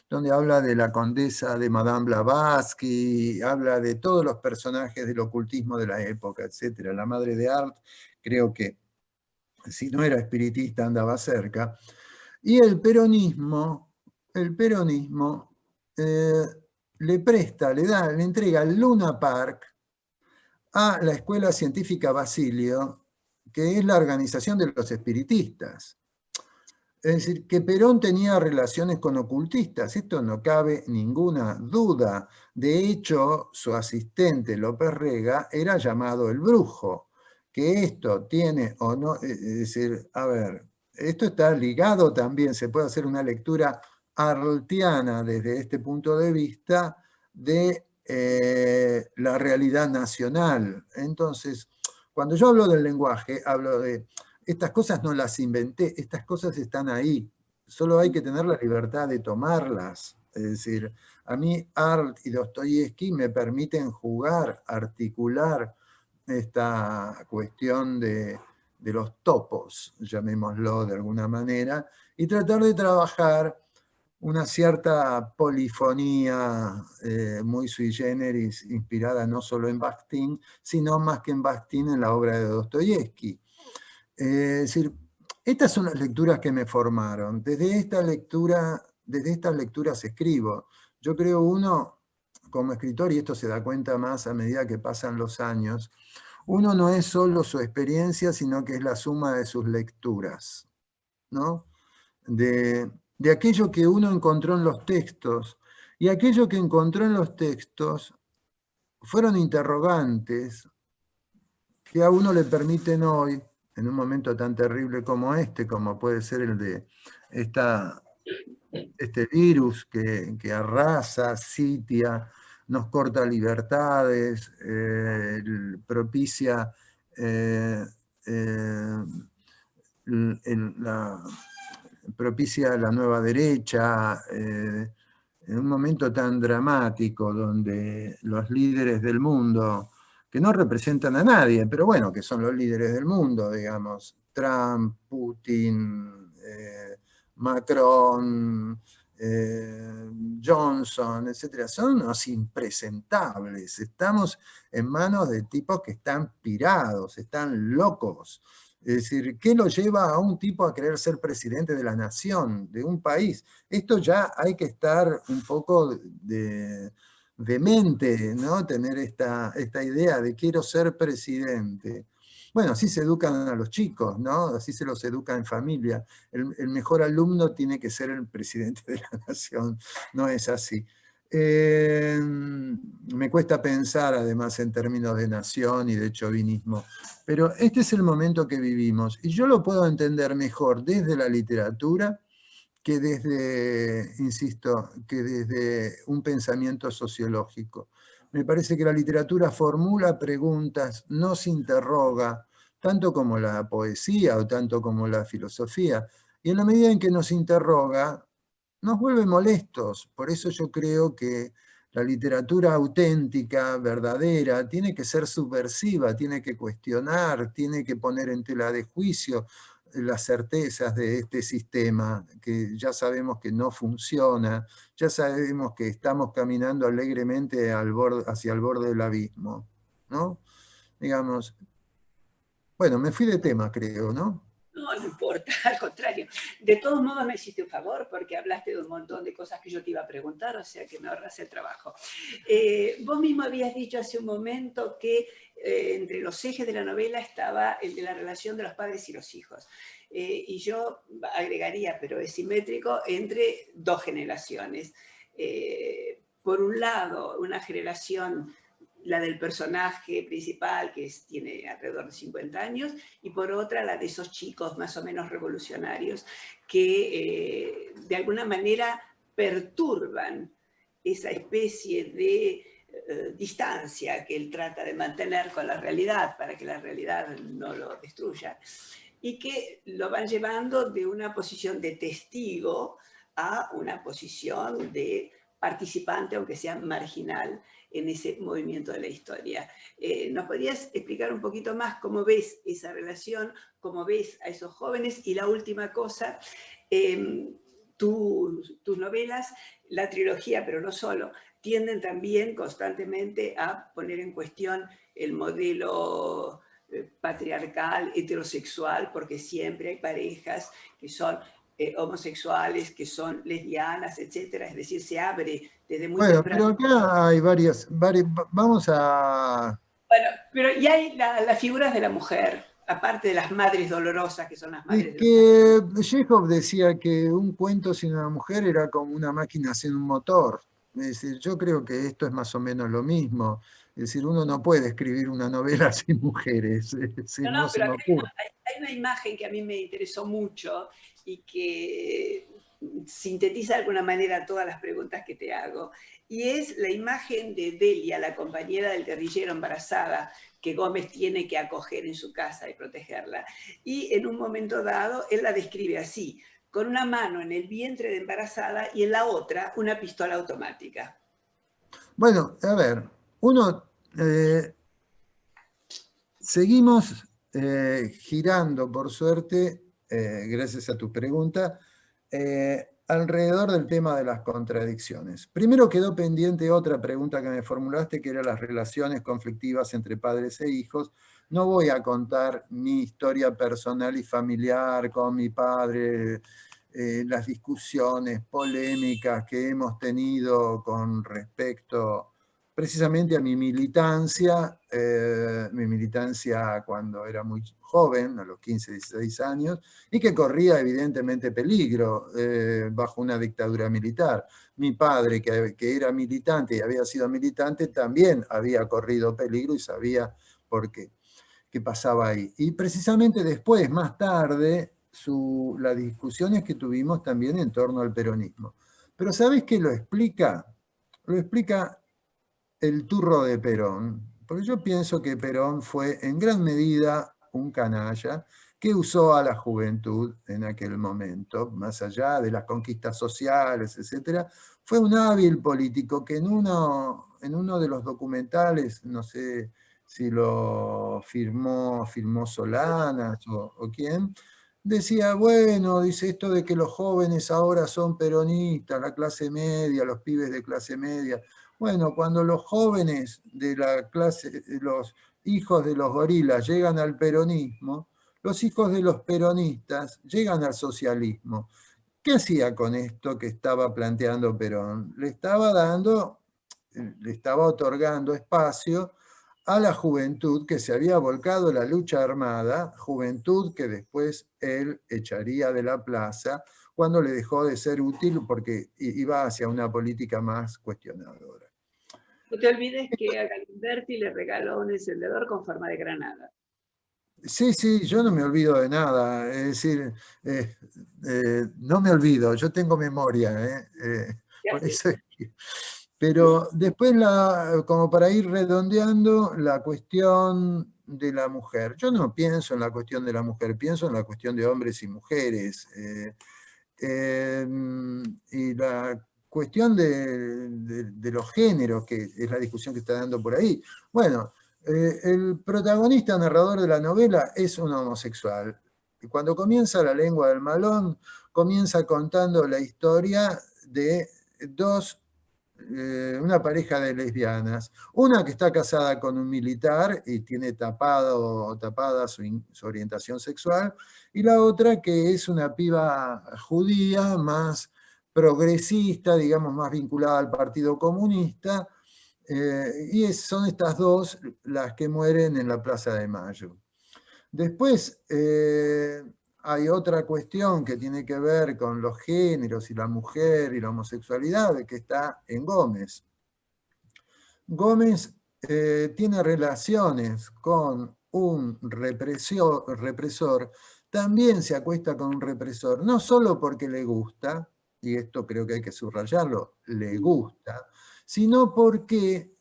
donde habla de la condesa de Madame Blavatsky, habla de todos los personajes del ocultismo de la época, etc. La madre de Arlt, creo que si no era espiritista andaba cerca. Y el peronismo le entrega el Luna Park a la Escuela Científica Basilio, que es la organización de los espiritistas. Es decir, que Perón tenía relaciones con ocultistas, esto no cabe ninguna duda. De hecho, su asistente López Rega era llamado el brujo. Que esto tiene o no, es decir, a ver, esto está ligado también, se puede hacer una lectura arltiana desde este punto de vista de la realidad nacional. Entonces, cuando yo hablo del lenguaje, hablo de estas cosas no las inventé, estas cosas están ahí, solo hay que tener la libertad de tomarlas. Es decir, a mí Arlt y Dostoyevsky me permiten jugar, articular esta cuestión de los topos, llamémoslo de alguna manera, y tratar de trabajar una cierta polifonía muy sui generis, inspirada no solo en Bakhtin, sino más que en Bakhtin en la obra de Dostoyevsky. Es decir, estas son las lecturas que me formaron. Desde estas lecturas escribo. Yo creo uno, como escritor, y esto se da cuenta más a medida que pasan los años, uno no es solo su experiencia, sino que es la suma de sus lecturas, ¿no? De aquello que uno encontró en los textos. Y aquello que encontró en los textos fueron interrogantes que a uno le permiten hoy, en un momento tan terrible como este, como puede ser el de este virus que arrasa, sitia, nos corta libertades, propicia propicia la nueva derecha, en un momento tan dramático donde los líderes del mundo, que no representan a nadie, pero bueno, que son los líderes del mundo, digamos, Trump, Putin, Macron, Johnson, etcétera, son unos impresentables. Estamos en manos de tipos que están pirados, están locos. Es decir, ¿qué lo lleva a un tipo a querer ser presidente de la nación, de un país? Esto ya hay que estar un poco de mente, ¿no? Tener esta idea de quiero ser presidente. Bueno, así se educan a los chicos, ¿no? Así se los educa en familia. El mejor alumno tiene que ser el presidente de la nación, no es así. Me cuesta pensar además en términos de nación y de chauvinismo, pero este es el momento que vivimos y yo lo puedo entender mejor desde la literatura que desde, insisto, que desde un pensamiento sociológico. Me parece que la literatura formula preguntas, no se interroga, tanto como la poesía o tanto como la filosofía, y en la medida en que nos interroga, nos vuelve molestos. Por eso yo creo que la literatura auténtica, verdadera, tiene que ser subversiva, tiene que cuestionar, tiene que poner en tela de juicio las certezas de este sistema, que ya sabemos que no funciona, ya sabemos que estamos caminando alegremente hacia el borde del abismo, ¿no? Digamos, bueno, me fui de tema, creo, ¿no? no importa, al contrario. De todos modos me hiciste un favor porque hablaste de un montón de cosas que yo te iba a preguntar, o sea que me ahorras el trabajo. Vos mismo habías dicho hace un momento que entre los ejes de la novela estaba el de la relación de los padres y los hijos. Y yo agregaría, pero es simétrico, entre dos generaciones. Por un lado, una generación, la del personaje principal, que tiene alrededor de 50 años, y por otra la de esos chicos más o menos revolucionarios que de alguna manera perturban esa especie de distancia que él trata de mantener con la realidad para que la realidad no lo destruya, y que lo van llevando de una posición de testigo a una posición de participante, aunque sea marginal, en ese movimiento de la historia. ¿Nos podrías explicar un poquito más cómo ves esa relación, cómo ves a esos jóvenes? Y la última cosa, tus novelas, la trilogía, pero no solo, tienden también constantemente a poner en cuestión el modelo patriarcal, heterosexual, porque siempre hay parejas que son homosexuales, que son lesbianas, etcétera. Es decir, se abre desde muy Bueno, pero temprano. acá hay vamos a... Bueno, pero ya hay las figuras de la mujer, aparte de las madres dolorosas, que son las Es madres de los padres. que Chekhov decía que un cuento sin una mujer era como una máquina sin un motor. Es decir, yo creo que esto es más o menos lo mismo. Es decir, uno no puede escribir una novela sin mujeres. Es decir, No, no, no se pero me acá ocurre. hay una imagen que a mí me interesó mucho y que sintetiza de alguna manera todas las preguntas que te hago. Y es la imagen de Delia, la compañera del guerrillero embarazada, que Gómez tiene que acoger en su casa y protegerla. Y en un momento dado, él la describe así, con una mano en el vientre de embarazada y en la otra una pistola automática. Bueno, a ver, uno... seguimos girando, por suerte, gracias a tu pregunta, alrededor del tema de las contradicciones. Primero quedó pendiente otra pregunta que me formulaste, que eran las relaciones conflictivas entre padres e hijos. No voy a contar mi historia personal y familiar con mi padre, las discusiones polémicas que hemos tenido con respecto precisamente a mi militancia cuando era muy joven, a los 15, 16 años, y que corría evidentemente peligro bajo una dictadura militar. Mi padre, que era militante y había sido militante, también había corrido peligro y sabía por qué pasaba ahí. Y precisamente después, más tarde, las discusiones que tuvimos también en torno al peronismo. Pero ¿sabes qué lo explica? Lo explica el turro de Perón, porque yo pienso que Perón fue en gran medida un canalla que usó a la juventud en aquel momento, más allá de las conquistas sociales, etc. Fue un hábil político que en uno de los documentales, no sé si lo firmó Solanas o quién, decía, bueno, dice esto de que los jóvenes ahora son peronistas, la clase media, los pibes de clase media. Bueno, cuando los jóvenes de la clase, los hijos de los gorilas llegan al peronismo, los hijos de los peronistas llegan al socialismo. ¿Qué hacía con esto que estaba planteando Perón? Le estaba otorgando espacio a la juventud que se había volcado en la lucha armada, juventud que después él echaría de la plaza cuando le dejó de ser útil porque iba hacia una política más cuestionadora. No te olvides que a Galimberti le regaló un encendedor con forma de granada. Sí, sí, yo no me olvido de nada, es decir, no me olvido, yo tengo memoria, por eso pero después, como para ir redondeando, la cuestión de la mujer. Yo no pienso en la cuestión de la mujer, pienso en la cuestión de hombres y mujeres. Y la cuestión de los géneros, que es la discusión que está dando por ahí. Bueno, el protagonista narrador de la novela es un homosexual. Y cuando comienza La lengua del malón, comienza contando la historia de dos una pareja de lesbianas, una que está casada con un militar y tiene tapada su orientación sexual, y la otra que es una piba judía más progresista, digamos más vinculada al Partido Comunista, y son estas dos las que mueren en la Plaza de Mayo. Después hay otra cuestión que tiene que ver con los géneros y la mujer y la homosexualidad, que está en Gómez. Gómez tiene relaciones con un represor, también se acuesta con un represor, no solo porque le gusta, y esto creo que hay que subrayarlo, le gusta, sino porque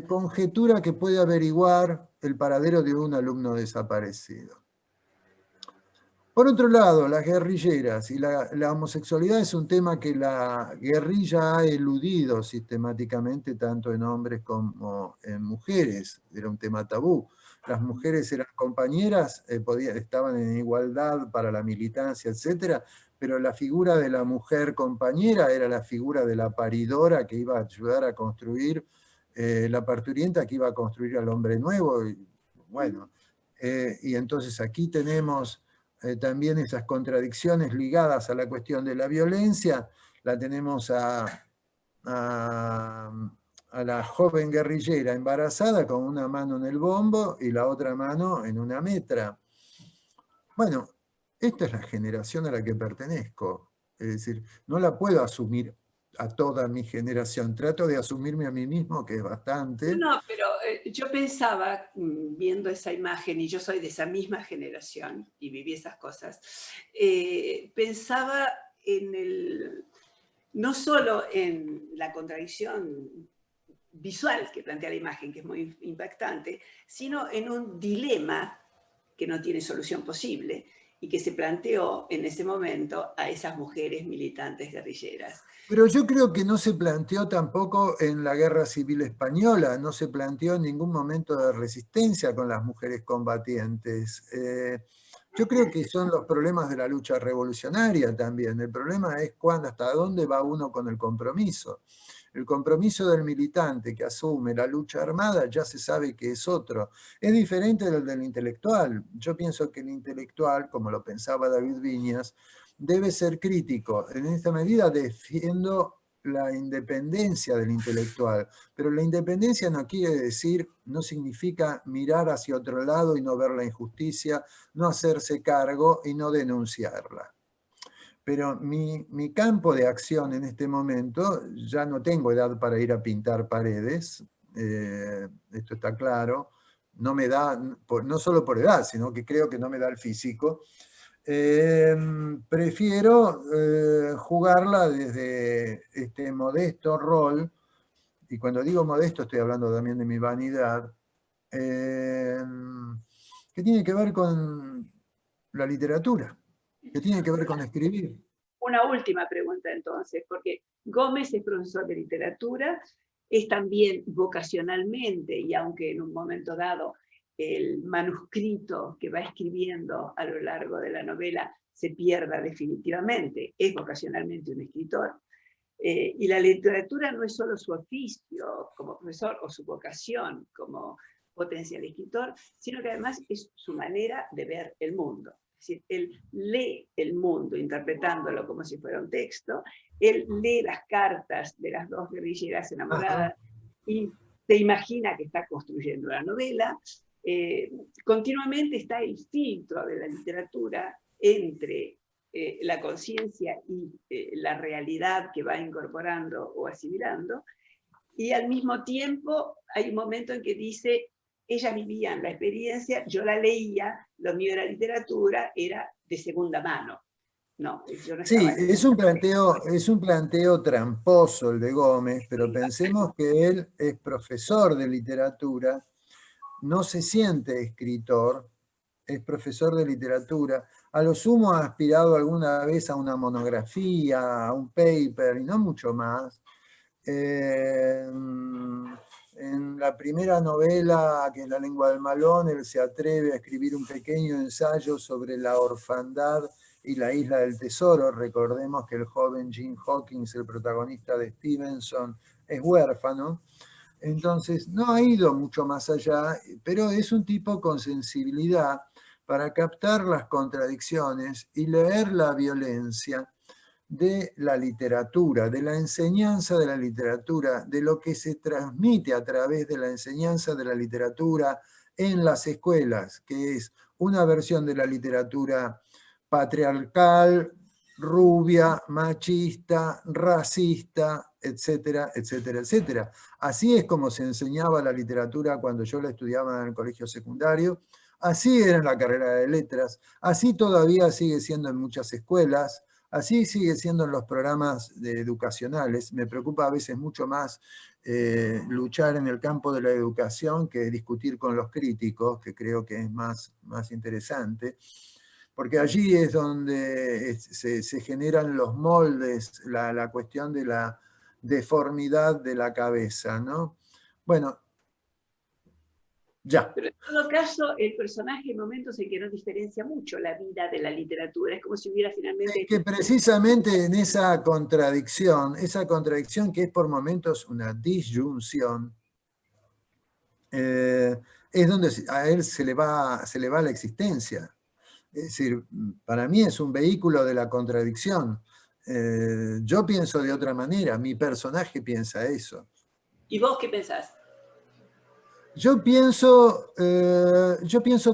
conjetura que puede averiguar el paradero de un alumno desaparecido. Por otro lado, las guerrilleras y la homosexualidad es un tema que la guerrilla ha eludido sistemáticamente, tanto en hombres como en mujeres. Era un tema tabú. Las mujeres eran compañeras, estaban en igualdad para la militancia, etc., pero la figura de la mujer compañera era la figura de la paridora que iba a ayudar a construir, la parturienta que iba a construir al hombre nuevo. Y, bueno, y entonces aquí tenemos también esas contradicciones ligadas a la cuestión de la violencia. La tenemos a la joven guerrillera embarazada con una mano en el bombo y la otra mano en una metra. Bueno, esta es la generación a la que pertenezco. Es decir, no la puedo asumir a toda mi generación. Trato de asumirme a mí mismo, que es bastante. No, pero yo pensaba, viendo esa imagen, y yo soy de esa misma generación y viví esas cosas, pensaba no solo en la contradicción visual que plantea la imagen, que es muy impactante, sino en un dilema que no tiene solución posible y que se planteó en ese momento a esas mujeres militantes guerrilleras. Pero yo creo que no se planteó tampoco en la Guerra Civil Española, no se planteó en ningún momento de resistencia con las mujeres combatientes. Yo creo que son los problemas de la lucha revolucionaria también. El problema es hasta dónde va uno con el compromiso. El compromiso del militante que asume la lucha armada ya se sabe que es otro. Es diferente del intelectual. Yo pienso que el intelectual, como lo pensaba David Viñas, debe ser crítico. En esta medida defiendo la independencia del intelectual, pero la independencia no quiere decir, no significa mirar hacia otro lado y no ver la injusticia, no hacerse cargo y no denunciarla. Pero mi campo de acción en este momento, ya no tengo edad para ir a pintar paredes, esto está claro, no me da, no solo por edad, sino que creo que no me da el físico. Prefiero jugarla desde este modesto rol, y cuando digo modesto estoy hablando también de mi vanidad, que tiene que ver con la literatura, que tiene que ver con escribir. Una última pregunta entonces, porque Gómez es profesor de literatura, es también vocacionalmente, y aunque en un momento dado el manuscrito que va escribiendo a lo largo de la novela se pierda definitivamente, es vocacionalmente un escritor. Y la literatura no es solo su oficio como profesor o su vocación como potencial escritor, sino que además es su manera de ver el mundo. Es decir, él lee el mundo interpretándolo como si fuera un texto, él lee las cartas de las dos guerrilleras enamoradas y se imagina que está construyendo la novela. Continuamente está el filtro de la literatura entre la conciencia y la realidad que va incorporando o asimilando, y al mismo tiempo hay un momento en que dice, ellas vivían la experiencia, yo la leía, lo mío era literatura, era de segunda mano. No, yo no Sí, estaba es un planteo tramposo el de Gómez, pero pensemos que él es profesor de literatura, no se siente escritor, es profesor de literatura, a lo sumo ha aspirado alguna vez a una monografía, a un paper y no mucho más. En la primera novela, que es La lengua del malón, él se atreve a escribir un pequeño ensayo sobre la orfandad y La isla del tesoro. Recordemos que el joven Jim Hawkins, el protagonista de Stevenson, es huérfano. Entonces no ha ido mucho más allá, pero es un tipo con sensibilidad para captar las contradicciones y leer la violencia de la literatura, de la enseñanza de la literatura, de lo que se transmite a través de la enseñanza de la literatura en las escuelas, que es una versión de la literatura patriarcal, rubia, machista, racista, etcétera, etcétera, etcétera. Así es como se enseñaba la literatura cuando yo la estudiaba en el colegio secundario, así era en la carrera de letras, así todavía sigue siendo en muchas escuelas, así sigue siendo en los programas educacionales. Me preocupa a veces mucho más luchar en el campo de la educación que discutir con los críticos, que creo que es más interesante, porque allí es donde se generan los moldes, la cuestión de la deformidad de la cabeza, ¿no? Bueno, ya. Pero en todo caso, el personaje en momentos en que no diferencia mucho la vida de la literatura. Es como si hubiera finalmente... Es que precisamente en esa contradicción que es por momentos una disyunción, es donde a él se le va la existencia. Es decir, para mí es un vehículo de la contradicción. Yo pienso de otra manera, mi personaje piensa eso. ¿Y vos qué pensás? Yo pienso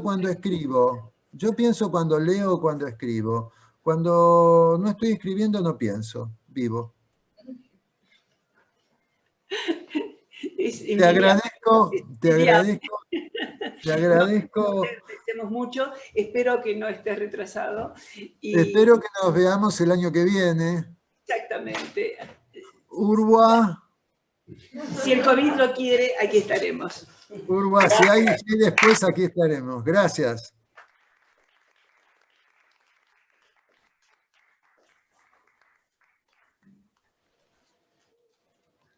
cuando escribo, yo pienso cuando leo, cuando escribo. Cuando no estoy escribiendo no pienso, vivo. Te agradezco. Te agradezco. Te agradecemos mucho. Espero que no estés retrasado. Espero que nos veamos el año que viene. Exactamente. Urwa. Si el COVID lo quiere, aquí estaremos. Urwa, si hay después, aquí estaremos. Gracias.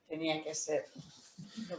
Tenía que ser. No